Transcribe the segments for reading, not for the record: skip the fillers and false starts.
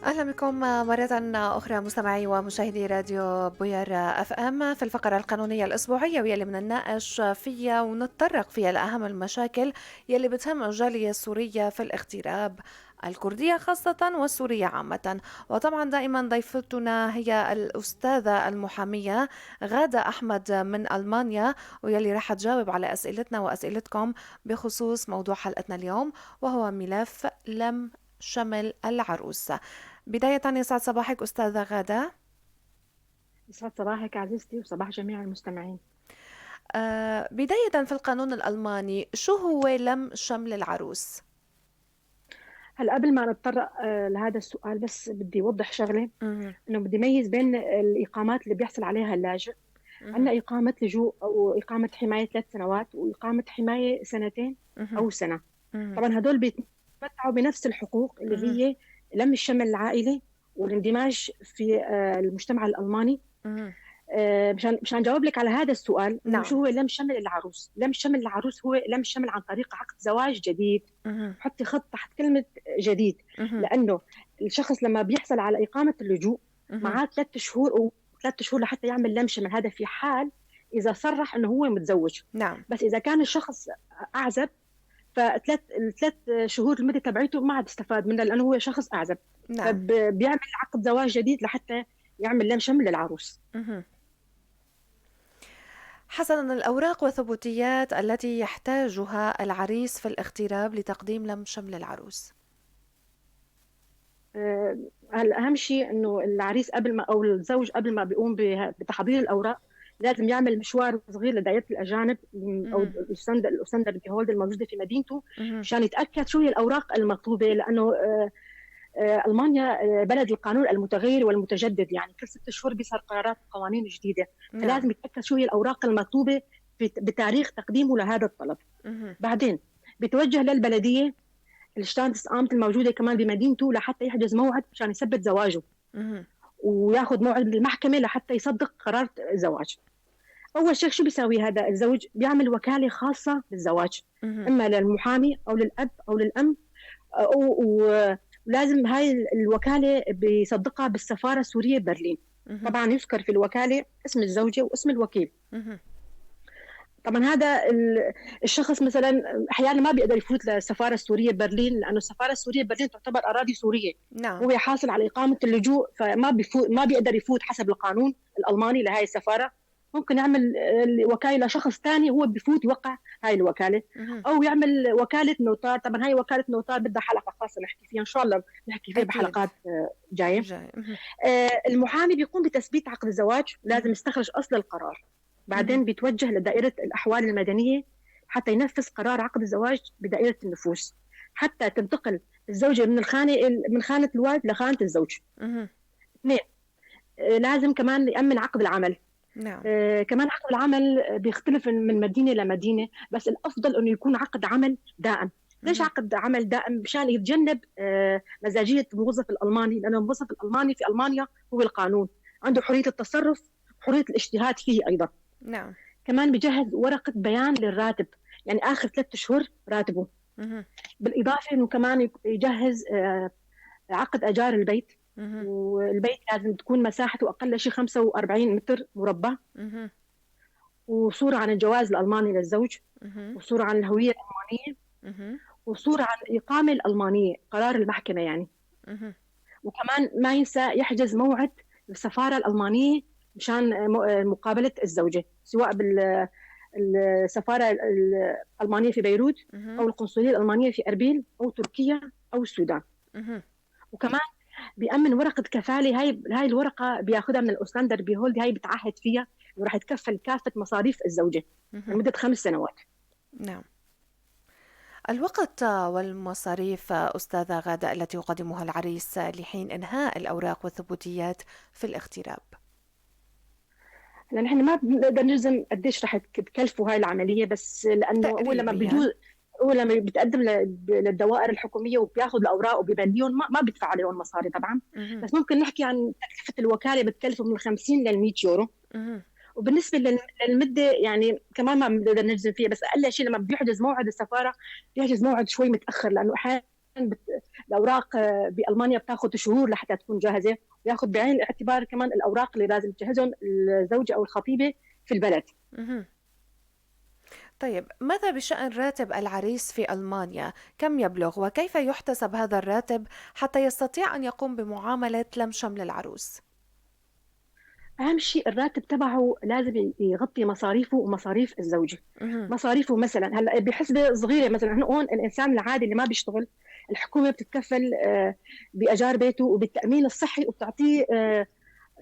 أهلا بكم مرة أخرى مستمعي ومشاهدي راديو بوير اف ام في الفقرة القانونية الأسبوعية واللي بنناقش فيها ونتطرق فيها لأهم المشاكل يلي بتهم الجالية السورية في الاغتراب، الكردية خاصة والسورية عامة. وطبعا دائما ضيفتنا هي الأستاذة المحامية غادة أحمد من ألمانيا، ويلي راح تجاوب على أسئلتنا وأسئلتكم بخصوص موضوع حلقتنا اليوم، وهو ملف لم شمل العروس. بداية يسعد صباحك أستاذة غادة. يسعد صباحك عزيزتي وصباح جميع المستمعين. بداية في القانون الألماني شو هو لم شمل العروس؟ هلا قبل ما نتطرق لهذا السؤال بس بدي أوضح شغلة، مهم. إنه بدي أميز بين الإقامات اللي بيحصل عليها اللاجئ. مهم. عندنا إقامة لجوء أو إقامة حماية 3 سنوات وإقامة حماية سنتين مهم. أو سنة. مهم. طبعا هدول بيتمتعوا بنفس الحقوق اللي مهم. هي لم الشمل العائلي والاندماج في المجتمع الألماني. مهم. مشان جاوب لك على هذا السؤال، انه شو نعم. هو لم شمل العروس؟ لم شمل العروس هو لم شمل عن طريق عقد زواج جديد. مهم. حطي خط تحت كلمة جديد، مهم. لأنه الشخص لما بيحصل على إقامة اللجوء مهم. معاه 3 شهور أو 3 شهور لحتى يعمل لم شمل، هذا في حال إذا صرح إنه هو متزوج. نعم. بس إذا كان الشخص أعزب ال3 شهور المدة تبعيته ما عاد استفاد منها لأنه هو شخص أعزب، نعم. فبيعمل عقد زواج جديد لحتى يعمل لم شمل للعروس. مهم. حسنا، الأوراق والثبوتيات التي يحتاجها العريس في الاغتراب لتقديم لم شمل العروس. هلا اهم شيء انه العريس قبل ما او الزوج قبل ما بيقوم بتحضير الاوراق لازم يعمل مشوار صغير لدائره الاجانب او مهم. الاسندر هولد الموجوده في مدينته، مهم. مشان يتاكد شو هي الاوراق المطلوبه، لانه المانيا بلد القانون المتغير والمتجدد، يعني كل 6 شهور بيصير قرارات وقوانين جديده، نعم. فلازم يتاكد شو هي الاوراق المطلوبه بتاريخ تقديمه لهذا الطلب. مهم. بعدين بيتوجه للبلديه الشتاندس امت الموجوده كمان بمدينته لحتى يحجز موعد عشان يثبت زواجه، مهم. وياخذ موعد من المحكمه لحتى يصدق قرار الزواج. اول شيء شو بيسوي هذا الزوج؟ بيعمل وكاله خاصه بالزواج، مهم. اما للمحامي او للاب او للام، ولازم هاي الوكاله بيصدقها بالسفاره السوريه ببرلين. مهم. طبعا يذكر في الوكاله اسم الزوجه واسم الوكيل. مهم. طبعا هذا الشخص مثلا احيانا ما بيقدر يفوت للسفاره السوريه ببرلين، لانه السفاره السوريه ببرلين تعتبر اراضي سوريه، نعم. وهو حاصل على اقامه اللجوء، فما بيفوت، ما بيقدر يفوت حسب القانون الالماني لهي السفاره. ممكن يعمل وكاله لشخص ثاني هو بفوت يوقع هاي الوكاله، مهم. او يعمل وكاله نوتار. طبعا هاي وكاله نوتار بدها حلقه خاصه نحكي فيها ان شاء الله، نحكي فيها أكيد. بحلقات جايه. جاي. مهم. المحامي بيقوم بتثبيت عقد الزواج، لازم مهم. يستخرج اصل القرار. مهم. بعدين بيتوجه لدائره الاحوال المدنيه حتى ينفذ قرار عقد الزواج بدائره النفوس، حتى تنتقل الزوجه من خانه الوالد لخانه الزوج. مهم. اثنين، لازم كمان يأمن عقد العمل. نعم. كمان عقد العمل بيختلف من مدينة لمدينة، بس الأفضل أنه يكون عقد عمل دائم. ليش مهم. عقد عمل دائم؟ مشان يتجنب مزاجية الموظف الألماني، لأن الموظف الألماني في ألمانيا هو القانون، عنده حرية التصرف، حرية الاجتهاد فيه أيضا. نعم. كمان بجهز ورقة بيان للراتب، يعني آخر 3 شهور راتبه. مهم. بالإضافة أنه كمان يجهز عقد أجار البيت، مهم. والبيت لازم تكون مساحته أقل شيء 45 متر مربع، مهم. وصورة عن الجواز الألماني للزوج، مهم. وصورة عن الهوية الألمانية، مهم. وصورة عن الإقامة الألمانية قرار المحكمة يعني. مهم. وكمان ما ينسى يحجز موعد بالسفارة الألمانية مشان مقابلة الزوجة، سواء بالسفارة الألمانية في بيروت، مهم. أو القنصلية الألمانية في أربيل أو تركيا أو السودان. مهم. وكمان بيأمن ورقة كفالة، هاي الورقة بياخذها من الأوسلاندر بيهولد، هاي بتعهد فيها إنه راح يتكفل كافة مصاريف الزوجة مهم. لمدة 5 سنوات. نعم. الوقت والمصاريف أستاذة غادة التي يقدمها العريس لحين إنهاء الأوراق والثبوتيات في الاغتراب. لان احنا ما بنقدر نجزم قديش رح تكلفوا هاي العمليه، بس لانه هو لما تقريبيا. بيجوز، هو لما بيتقدم للدوائر الحكوميه وبياخذ الاوراق وبيبليون، ما بيدفع عليهم مصاري طبعا. مهم. بس ممكن نحكي عن تكلفه الوكاله، بتكلفه من 50 لل 100 يورو. مهم. وبالنسبه للمده يعني كمان ما بنقدر نجزم فيها، بس اقل شيء لما بيحجز موعد السفاره بيحجز موعد شوي متاخر، لانه احيانا الاوراق بالمانيا بتاخذ شهور لحتى تكون جاهزه، وياخذ بعين الاعتبار كمان الاوراق اللي لازم تجهزهم الزوجه او الخطيبه في البلد. مهم. طيب ماذا بشأن راتب العريس في ألمانيا؟ كم يبلغ وكيف يحتسب هذا الراتب حتى يستطيع أن يقوم بمعاملة لم شمل العروس؟ اهم شيء الراتب تبعه لازم يغطي مصاريفه ومصاريف الزوجه. مهم. مصاريفه مثلا هلا بحسبه صغيره، مثلا هون الانسان العادي اللي ما بيشتغل الحكومه بتتكفل باجار بيته وبالتامين الصحي، وبتعطيه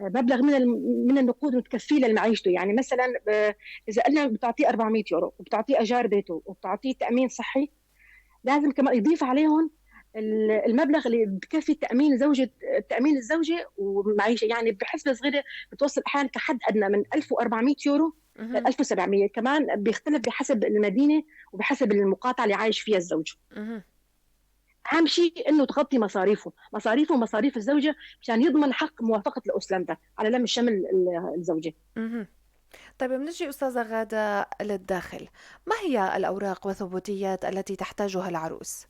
مبلغ من النقود متكفيه لمعيشته. يعني مثلا اذا قلنا بتعطيه 400 يورو وبتعطيه اجار بيته وبتعطيه تامين صحي، لازم كمان يضيف عليهم المبلغ اللي بكفي تامين الزوجه ومعيشه. يعني بحسبه صغيره بتوصل احيانا كحد ادنى من 1400 يورو ل مهم. 1700، كمان بيختلف بحسب المدينه وبحسب المقاطعه اللي عايش فيها الزوج. مهم. اهم شيء انه تغطي مصاريفه ومصاريف الزوجه مشان يضمن حق موافقه الاسلمه على لم شمل الزوجه. مهم. طيب بنجي أستاذة غادة للداخل، ما هي الأوراق والثبوتيات التي تحتاجها العروس؟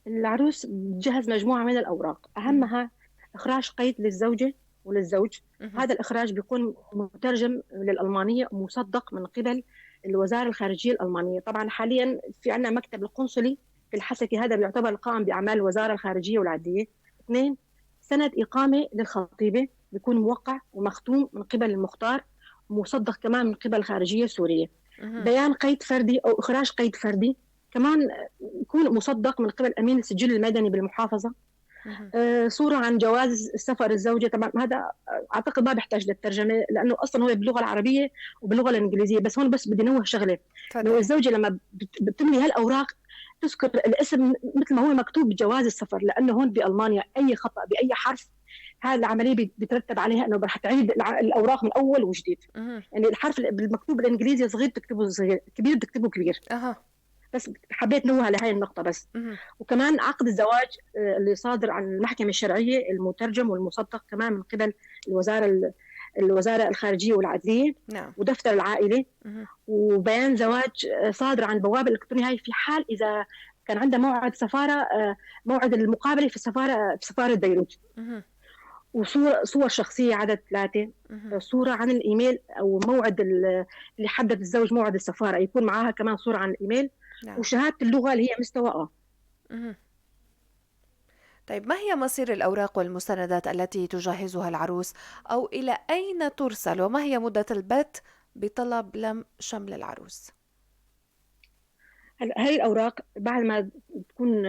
العروس بتجهز مجموعة من الأوراق، مهم. أهمها إخراج قيد للزوجة وللزوج. مهم. هذا الإخراج بيكون مترجم للألمانية ومصدق من قبل الوزارة الخارجية الألمانية. طبعا حاليا في عندنا مكتب القنصلي في الحسكة، هذا بيعتبر القائم بأعمال الوزارة الخارجية والعدلية. اثنين، سند إقامة للخطيبة بيكون موقع ومختوم من قبل المختار ومصدق كمان من قبل الخارجية السورية. مهم. بيان قيد فردي أو إخراج قيد فردي كمان يكون مصدق من قبل أمين السجل المدني بالمحافظة. مهم. صورة عن جواز السفر الزوجة، طبعا هذا أعتقد ما بيحتاج للترجمة لأنه أصلا هو باللغة العربية وباللغة الإنجليزية. بس هون بس بدي نوه شغلة، إنه تفضلي. الزوجة لما بتملي هالأوراق تذكر الاسم مثل ما هو مكتوب بجواز السفر، لأنه هون بألمانيا أي خطأ بأي حرف هذه العملية بترتب عليها أنه رح تعيد الأوراق من أول وجديد. مهم. يعني الحرف المكتوب بالإنجليزي صغير بتكتبه صغير، كبير بتكتبه كبير. أها. بس حبيت نوه لهي النقطة بس. مهم. وكمان عقد الزواج اللي صادر عن المحكمة الشرعية المترجم والمصدق كمان من قبل الوزارة الخارجية والعدلية، نعم. ودفتر العائلة، مهم. وبيان زواج صادر عن البوابة الإلكترونية. هاي في حال إذا كان عندها موعد سفارة، موعد المقابلة في سفارة بيروت. مهم. صور شخصية عدد 3، مهم. صورة عن الإيميل أو موعد اللي حدد الزوج موعد السفارة يكون معاها كمان صورة عن الإيميل، نعم. وشهادة اللغة اللي هي مستوى مهم. طيب ما هي مصير الأوراق والمستندات التي تجهزها العروس أو إلى أين ترسل وما هي مدة البت بطلب لم شمل العروس؟ هلا هاي الأوراق بعد ما تكون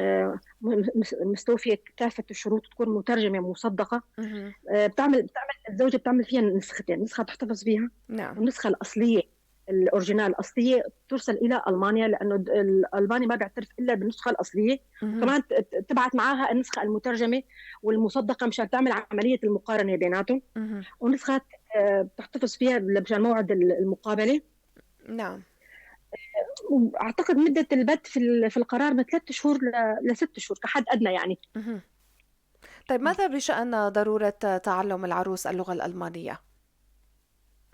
مستوفية كافة الشروط، تكون مترجمة مصدقة، مهم. بتعمل الزوجة بتعمل فيها نسختين، نسخة تحتفظ فيها نعم. والنسخة الأصلية الأوريجينال الأصلية ترسل إلى ألمانيا، لأنه الألماني ما بيعترف إلا بالنسخة الأصلية. مهم. وكمان تبعت معاها النسخة المترجمة والمصدقة مشان تعمل عملية المقارنة بيناتهم. مهم. ونسخة بتحتفظ فيها مشان موعد المقابلة. نعم. واعتقد مده البت في القرار من 3 شهور ل6 شهور كحد ادنى يعني. مهم. طيب ماذا بشأن ضرورة تعلم العروس اللغة الألمانية؟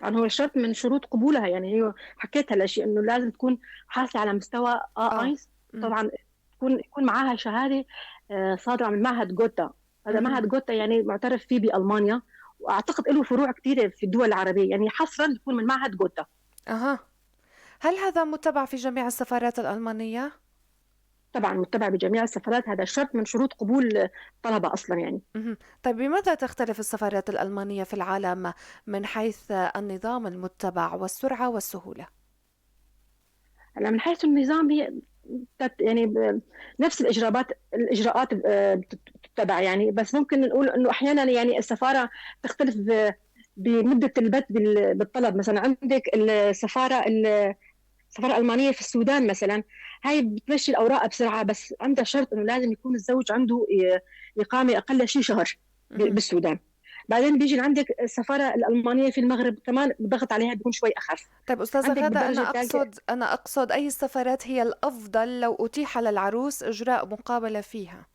طبعا هو شرط من شروط قبولها، يعني هي حكيت هلا شيء انه لازم تكون حاصله على مستوى آه. اينز. مم. طبعا يكون معاها شهاده صادره من معهد جوتا. هذا مهم. معهد جوتا يعني معترف فيه بالمانيا، واعتقد له فروع كثيره في الدول العربيه، يعني حصرا يكون من معهد جوتا. أها. هل هذا متبع في جميع السفارات الألمانية؟ طبعا متبع بجميع السفارات، هذا شرط من شروط قبول الطلبه اصلا يعني. مهم. طيب بماذا تختلف السفارات الألمانية في العالم من حيث النظام المتبع والسرعة والسهولة؟ هلا من حيث النظام هي يعني نفس الاجراءات بتتبع يعني. بس ممكن نقول انه احيانا يعني السفاره تختلف بمده البت بالطلب. مثلا عندك السفاره الالمانيه في السودان مثلا، هاي بتمشي الاوراق بسرعه، بس عندها شرط انه لازم يكون الزوج عنده اقامه اقل شيء شهر مهم. بالسودان. بعدين بيجي عندك السفاره الالمانيه في المغرب كمان الضغط عليها بيكون شوي اخف. طيب أستاذة عندك غادة، بالدرجه أنا الثالثه. أقصد أنا أقصد أي السفارات هي الأفضل لو أتيح للعروس إجراء مقابلة فيها؟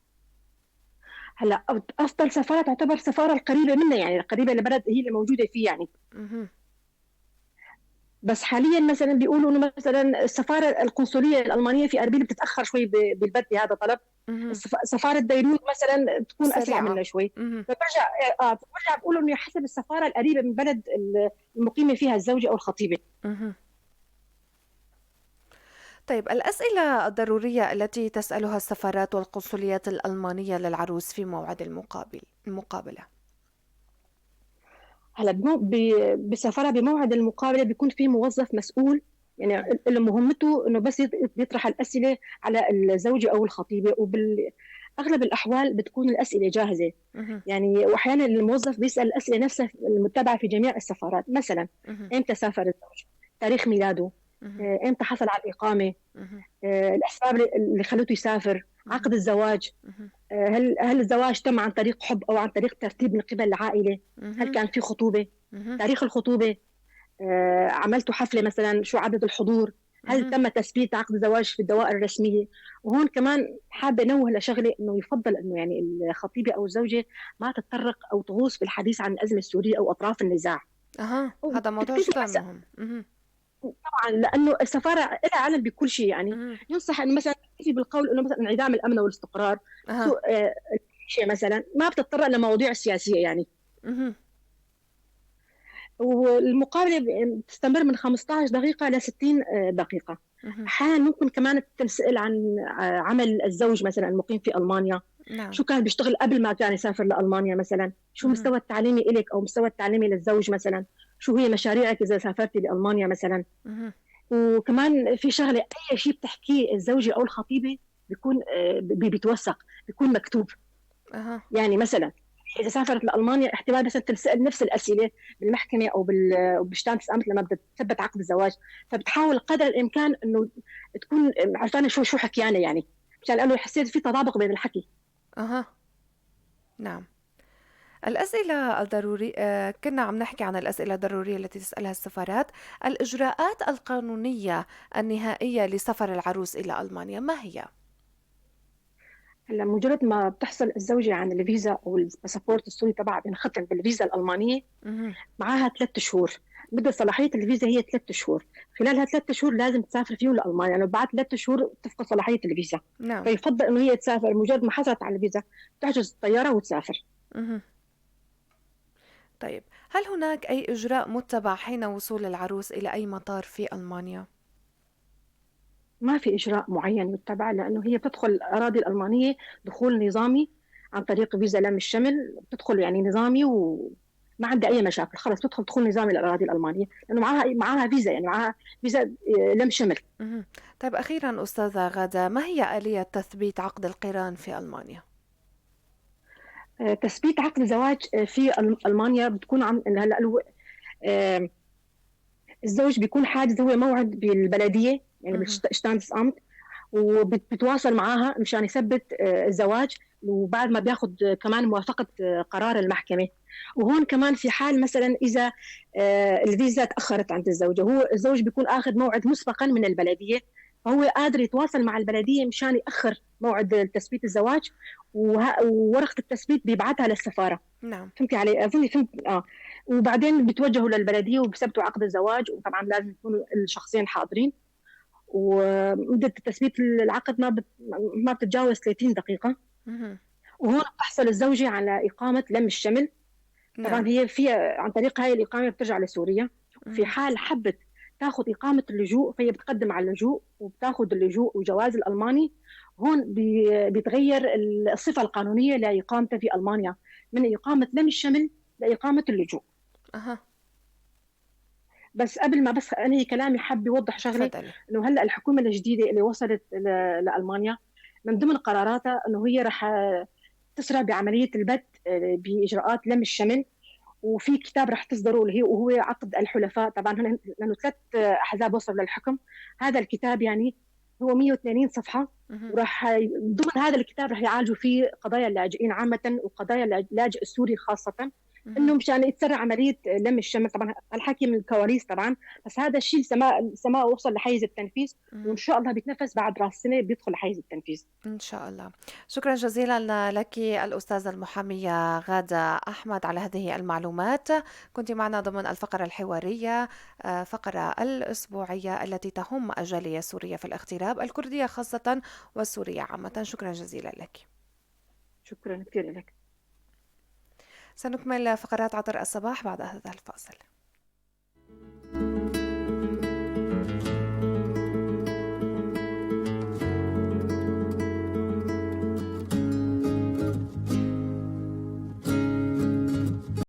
هلا افضل سفاره تعتبر السفاره القريبه منا، يعني القريبه لبلد هي اللي موجوده فيه يعني. مهم. بس حاليا مثلا بيقولوا انه مثلا السفاره القنصليه الالمانيه في اربيل بتتاخر شوي بالبت بهذا الطلب. اهم. سفاره بيروت مثلا تكون اسرع سريعة. منها شوي. اهم. فبرجع بقولوا انه حسب السفاره القريبه من بلد المقيمه فيها الزوجه او الخطيبه. اهم. طيب الأسئلة الضرورية التي تسألها السفارات والقنصليات الألمانية للعروس في موعد المقابلة. هلا بسفاره بموعد المقابله بيكون في موظف مسؤول، اهم. يعني اللي مهمته انه بس يطرح الاسئله على الزوجه او الخطيبه، وباغلب الاحوال بتكون الاسئله جاهزه. اهم. يعني واحيانا الموظف بيسال الاسئله نفسها المتبعه في جميع السفارات، مثلا اهم. امتى سافر الزوج، تاريخ ميلاده، اهم. امتى حصل على الاقامه، اهم. الاسباب اللي خلته يسافر، اهم. عقد الزواج، اهم. هل الزواج تم عن طريق حب او عن طريق ترتيب من قبل العائله، هل اهم. كان في خطوبه، اهم. تاريخ الخطوبه، عملتوا حفله مثلا، شو عدد الحضور، هل اهم. تم تثبيت عقد الزواج في الدوائر الرسميه. وهون كمان حابه انوه لشغله، انه يفضل انه يعني الخطيبه او الزوجه ما تتطرق او تغوص في الحديث عن الازمه السوريه او اطراف النزاع، أها، هذا موضوع وتكتفي جدا بس. مهم. اهم. طبعا لانه السفاره لها علم بكل شيء، يعني اهم. ينصح انه مثلا تكتفي بالقول انه مثلا انعدام الامن والاستقرار، أها. سوء شيء مثلا، ما بتتطرق لمواضيع سياسيه يعني. اهم. والمقابله بتستمر من 15 دقيقه ل 60 دقيقه. اهم. احيانا ممكن كمان تسال عن عمل الزوج مثلا المقيم في المانيا، نعم. شو كان بيشتغل قبل ما كان يسافر لالمانيا مثلا، شو اهم. مستوى التعليمي إلك او مستوى التعليمي للزوج مثلا، شو هي مشاريعك اذا سافرتي لالمانيا مثلا. اهم. وكمان في شغله، اي شيء بتحكيه الزوجه او الخطيبه بيكون بيتوثق، بيكون مكتوب. أها. يعني مثلا اذا سافرت لالمانيا احتمال مثلا تنسال نفس الاسئله بالمحكمه او بشتان تسأمت لما بدها تثبت عقد الزواج، فبتحاول قدر الامكان انه تكون عرفانه شو حكيانه، يعني مشان لانه حسيت في تطابق بين الحكي. أها. نعم. الأسئلة الضرورية، كنا عم نحكي عن الأسئلة الضرورية التي تسألها السفارات. الإجراءات القانونية النهائية لسفر العروس إلى ألمانيا ما هي؟ هلا مجرد ما بتحصل الزوجه عن الفيزا او الباسبورت السوري تبعها بينختم بالفيزا الالمانيه، مهم. معاها 3 شهور. مدة صلاحية الفيزا هي 3 شهور، خلالها 3 شهور لازم تسافر فيهم لألمانيا، لأنه بعد 3 شهور تفقد صلاحية الفيزا. نعم. فيفضل إنه هي تسافر مجرد ما حصلت على الفيزا، تحجز الطيارة وتسافر. مهم. طيب، هل هناك أي إجراء متبع حين وصول العروس إلى أي مطار في ألمانيا؟ ما في إجراء معين يتبع، لأنه هي بتدخل الأراضي الألمانية دخول نظامي عن طريق فيزا لم الشمل، بتدخل يعني نظامي وما عندها أي مشاكل، خلص تدخل دخول نظامي للأراضي الألمانية، لأنه معاها فيزا، يعني معاها فيزا لم شمل. مهم. طيب أخيرا أستاذة غادة، ما هي آلية تثبيت عقد القران في ألمانيا؟ تثبيت عقد الزواج في ألمانيا بتكون عن هلا آه، الزوج بيكون حاجز هو موعد بالبلديه، يعني مهم. بالشتاندس امت، وبتواصل معاها مشان يثبت الزواج، وبعد ما بياخذ كمان موافقه قرار المحكمه. وهون كمان في حال مثلا اذا الفيزا تاخرت عند الزوجه، هو الزوج بيكون اخذ موعد مسبقا من البلديه، فهو قادر يتواصل مع البلديه مشان ياخر موعد تثبيت الزواج، وورقه التثبيت بيبعتها للسفاره. نعم. فهمتي علي؟ اظني فهمت. وبعدين بتوجهوا للبلديه وبثبتوا عقد الزواج، وطبعا لازم يكونوا الشخصين حاضرين. ومده تثبيت العقد ما بتتجاوز 30 دقيقه. مهم. وهون بتحصل الزوجه على اقامه لم الشمل. طبعا نعم. هي في عن طريق هاي الاقامه بترجع لسوريا. في مهم. حال حبت تاخذ اقامه اللجوء، فهي بتقدم على اللجوء وبتاخذ اللجوء وجواز الالماني. هون بيتغير الصفه القانونيه لاقامته في المانيا، من اقامه لم الشمل لاقامه اللجوء. أها. بس قبل ما بس انهي كلامي، حابه اوضح شغله، تفضلي. انه هلا الحكومه الجديده اللي وصلت لالمانيا، من ضمن قراراتها انه هي رح تسرع بعمليه البت باجراءات لم الشمل. وفي كتاب رح تصدره اللي هي وهو عقد الحلفاء، طبعا لانه 3 احزاب وصلوا للحكم. هذا الكتاب يعني هو 180 صفحه، مهم. وراح ضمن هذا الكتاب رح يعالجوا فيه قضايا اللاجئين عامه وقضايا اللاجئ السوري خاصه، انه اهم. مشان يتسرع عمليه لم الشمل. طبعا الحكي من الكواليس طبعا، بس هذا الشيء السماء وصل لحيز التنفيذ، وان اهم. شاء الله بيتنفس بعد راس سنه بيدخل لحيز التنفيذ. إن شاء الله. شكرا جزيلا لك الأستاذة المحامية غادة أحمد على هذه المعلومات. كنت معنا ضمن الفقرة الحوارية، فقرة الأسبوعية التي تهم الجالية السورية في الاغتراب، الكردية خاصة والسورية عامة. شكرا جزيلا لك. شكرا كثير لك. سنكمل فقرات عطر الصباح بعد هذا الفاصل.